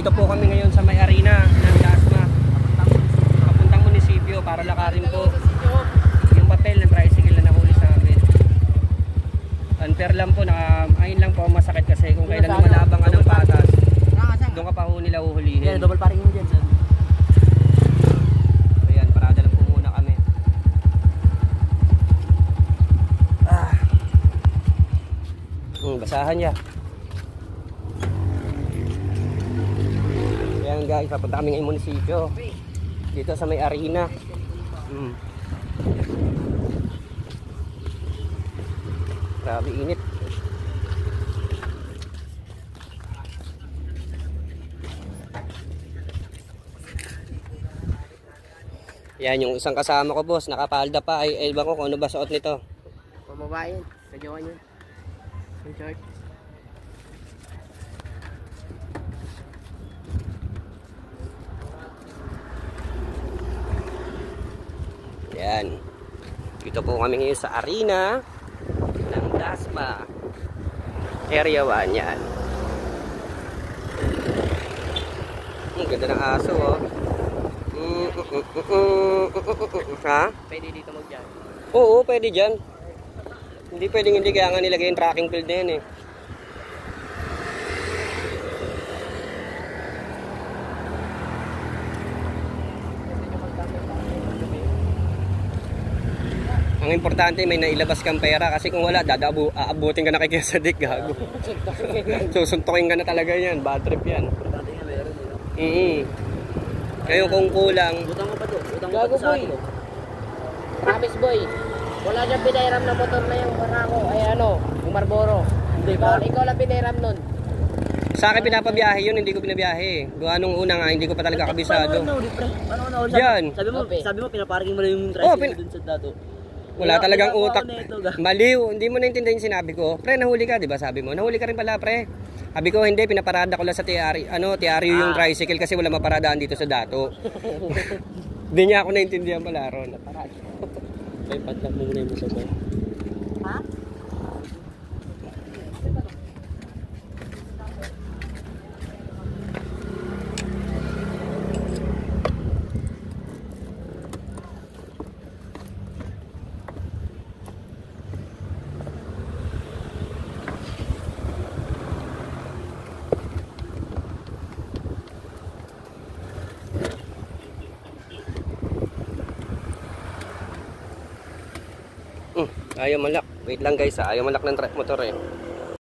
Dito po kami ngayon sa may arena ng Dasma, papuntang munisipyo para lakarin po yung papel ng tricycle na nahuli sa amin. Unfair lang po, ayun lang po masakit kasi kung kailan lumalabang ka ng patas, doon ka pa ho nila uhulihin. Double parking mo dyan, sir. Ayan, parada lang po muna kami. Basahan niya. Ayan guys, papunta kami ngayong munisipyo. Dito sa may arena. Grabe init. Yan yung isang kasama ko, boss, nakapalda pa. Ay, ewan ko kung ano ba suot nito. Pamabayan, sa jowa niya. Yung short. Yan. Dito po kami ngayon sa arena ng Dasma. Area 1 yan. Ang ganda ng aso, oh. Ha? Pwede dito mag-dyan. Oo, pwede dyan. Hindi pwedeng hindi, kaya nga nilagay yung tracking field na yan eh. Ang importante may nailabas kang pera kasi kung wala, aabutin ka na kay Kuya Sadik, gago. Susuntukin ka na talaga yan, bad trip yan. Ngayon kung kulang, Butang ko pa to. Butang ko pa Gago to sa boy. akin. Promise boy. Wala dyan pinairam na motor na yung barako. Ay ano, yung Marlboro. Hindi ba? Ikaw lang pinairam nun. sa akin pinapabiyahe yun, hindi ko pinabiyahe. Gawa nung una nga, hindi ko pa talaga kabisado. Paano Yan. Sabi mo pinaparking mo na yung Oh, tricycle dun sa dato. Wala talagang Wala utak. ako nito, ga. Maliw, hindi mo naintindihan yung sinabi ko. Pre, nahuli ka, di ba sabi mo? Nahuli ka rin pala, pre. Sabi ko, hindi, pinaparada ko lang sa TRU, TRU yung tricycle kasi wala maparadaan dito sa dato. Hindi niya ako naintindihan pala, Ron. May padlock mo muna yung motor. Ha? Ayaw malak. Wait lang guys, ayaw malak ng motor eh.